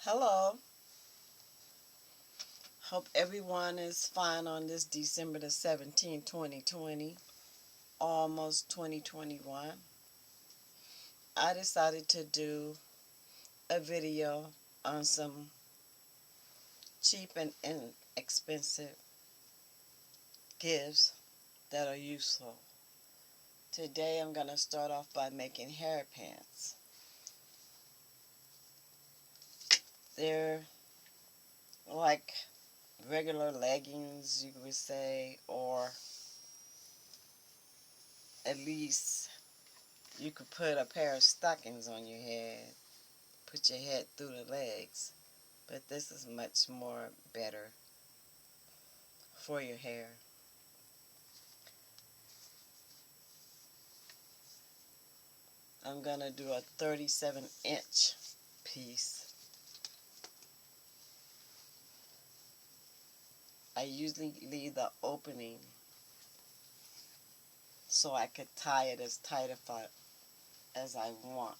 Hello. Hope everyone is fine on this December the 17th, 2020, almost 2021. I decided to do a video on some cheap and inexpensive gifts that are useful. Today I'm going to start off by making hair pants. They're like regular leggings, you would say, or at least you could put a pair of stockings on your head, put your head through the legs, but this is much more better for your hair. I'm going to do a 37-inch piece. I usually leave the opening so I could tie it as tight as I want.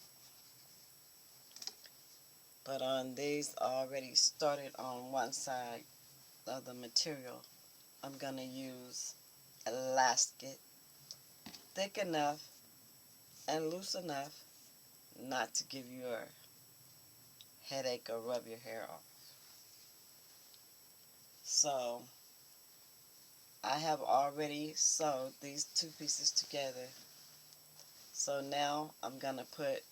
But on these already started on one side of the material, I'm going to use elastic, thick enough and loose enough not to give you a headache or rub your hair off. So I have already sewed these two pieces together. So now I'm going to put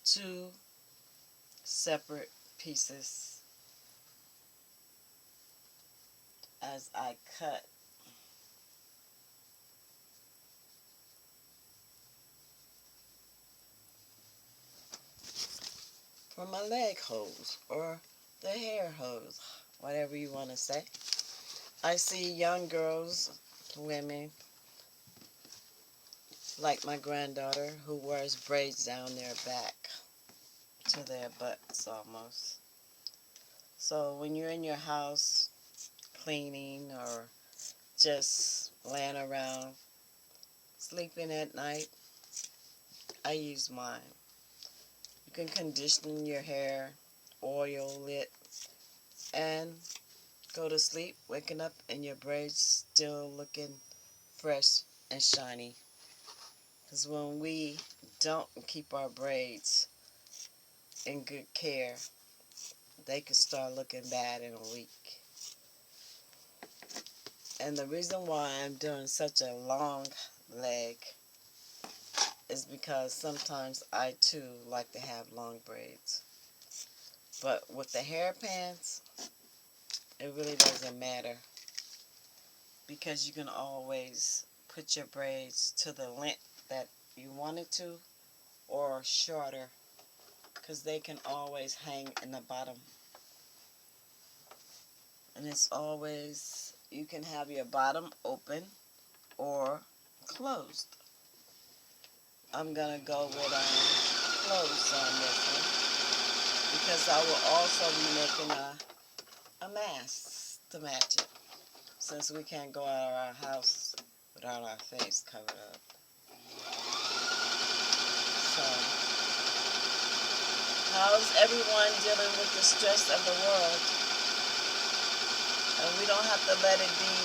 two separate pieces as I cut. For my leg hose or the hair hose, whatever you want to say. I see young girls, women, like my granddaughter, who wears braids down their back to their butts almost. So when you're in your house cleaning or just laying around sleeping at night, I use mine. You can condition your hair, oil it, and go to sleep, waking up and your braids still looking fresh and shiny. Because when we don't keep our braids in good care, they can start looking bad in a week. And the reason why I'm doing such a long leg is because sometimes I too like to have long braids. But with the hair pants, it really doesn't matter, because you can always put your braids to the length that you want it to, or shorter, because they can always hang in the bottom. And it's always, you can have your bottom open or closed. I'm going to go with closed on this one, because I will also be making a mask to match it, since we can't go out of our house without our face covered up. So, how's everyone dealing with the stress of the world? And we don't have to let it be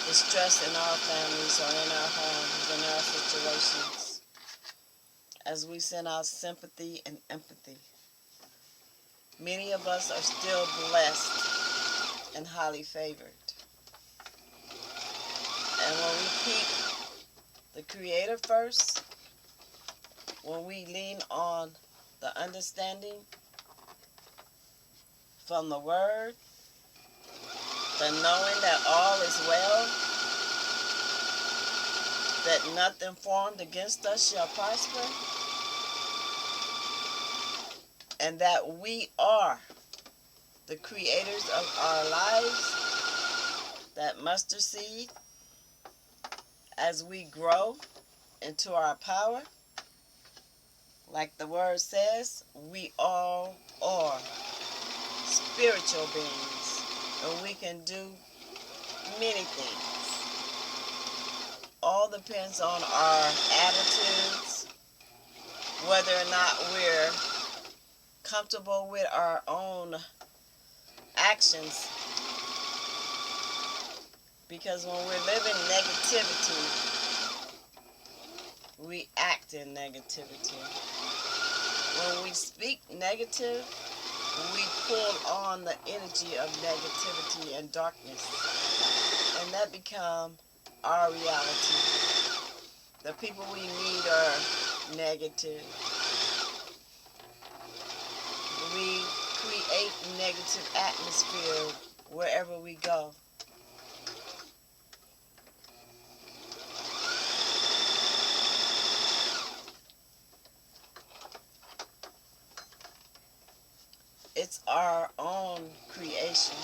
the stress in our families or in our homes, in our situations, as we send out sympathy and empathy. Many of us are still blessed and highly favored. And when we keep the Creator first, when we lean on the understanding from the Word, the knowing that all is well, that nothing formed against us shall prosper, and that we are the creators of our lives, that mustard seed, as we grow into our power, like the Word says, we all are spiritual beings, and we can do many things. All depends on our attitudes, whether or not we're comfortable with our own actions, because when we're living negativity, we act in negativity. When we speak negative, we pull on the energy of negativity and darkness, and that become our reality. The people we meet are negative. We create negative atmosphere wherever we go. It's our own creation.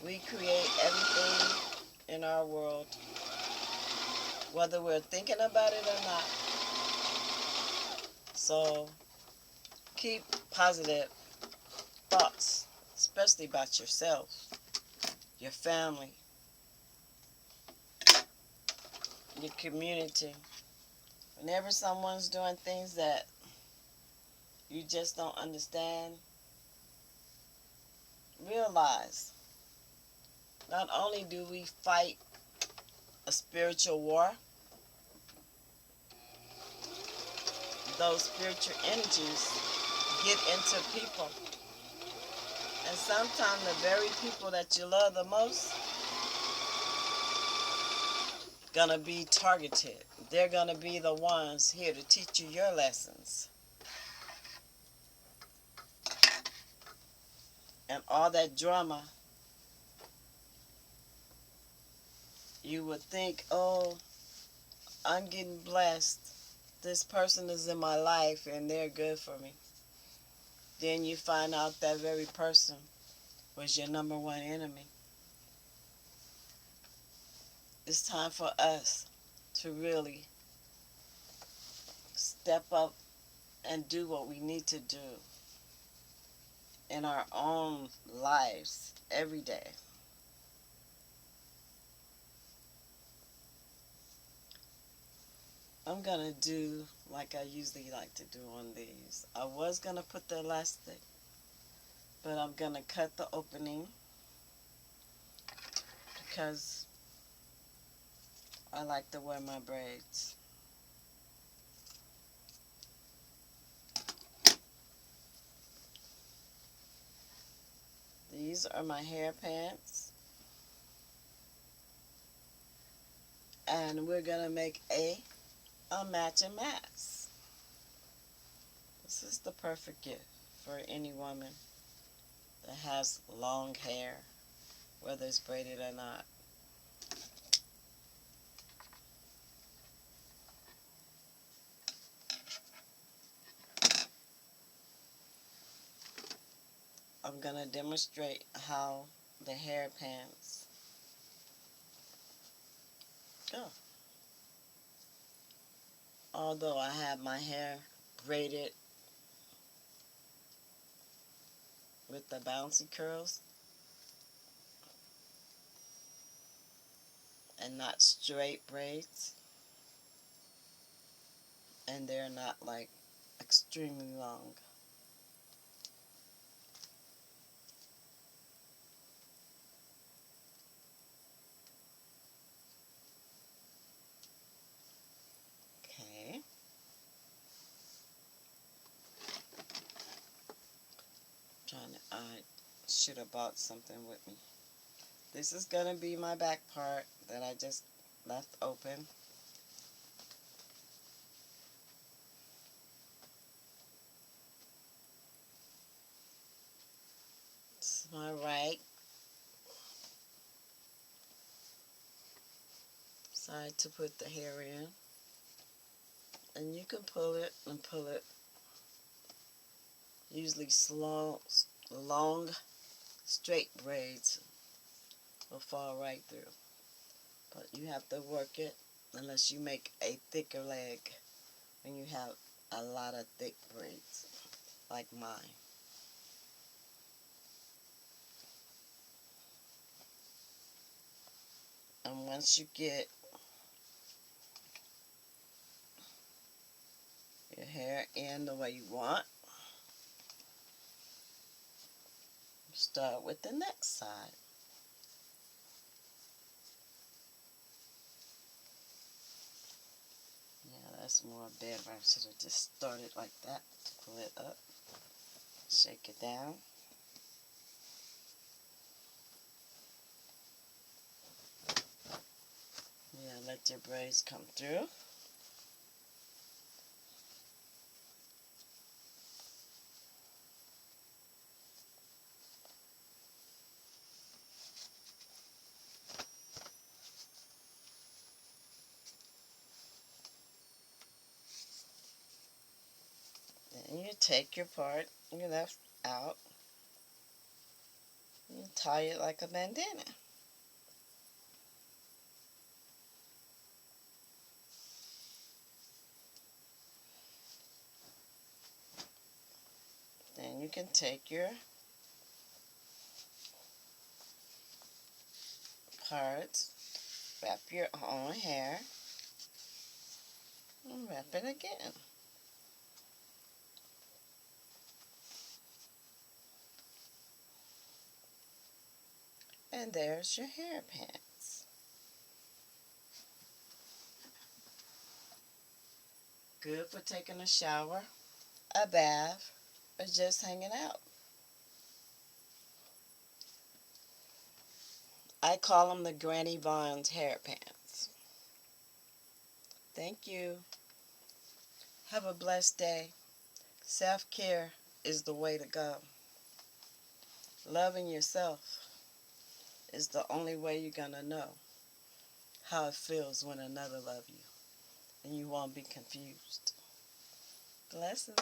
We create everything in our world, whether we're thinking about it or not. So keep positive thoughts, especially about yourself, your family, your community. Whenever someone's doing things that you just don't understand, realize not only do we fight a spiritual war, those spiritual energies get into people. And sometimes the very people that you love the most gonna be targeted. They're gonna be the ones here to teach you your lessons. And all that drama, you would think, oh, I'm getting blessed. This person is in my life and they're good for me. Then you find out that very person was your number one enemy. It's time for us to really step up and do what we need to do in our own lives every day. I'm gonna do like I usually like to do on these. I was gonna put the elastic, but I'm gonna cut the opening because I like to wear my braids. These are my hair pants, and we're gonna make a matching mask. This is the perfect gift for any woman that has long hair, whether it's braided or not. I'm gonna demonstrate how the hair pants go. Although I have my hair braided with the bouncy curls and not straight braids, and they're not like extremely long. Okay. I should have bought something with me. This is gonna be my back part that I just left open. This is my right side to put the hair in. And you can pull it and pull it. Usually slow, long, straight braids will fall right through. But you have to work it unless you make a thicker leg when you have a lot of thick braids like mine. And once you get your hair end the way you want. Start with the next side. Yeah, that's more better. I should have just started like that to pull it up. Shake it down. Yeah, let your braids come through. Then you take your part you left out. You tie it like a bandana. Then you can take your parts, wrap your own hair, and wrap it again. And there's your hair pants. Good for taking a shower, a bath, or just hanging out. I call them the Granny Vaughn's hair pants. Thank you. Have a blessed day. Self-care is the way to go. Loving yourself is the only way you're going to know how it feels when another loves you, and you won't be confused. Blessings.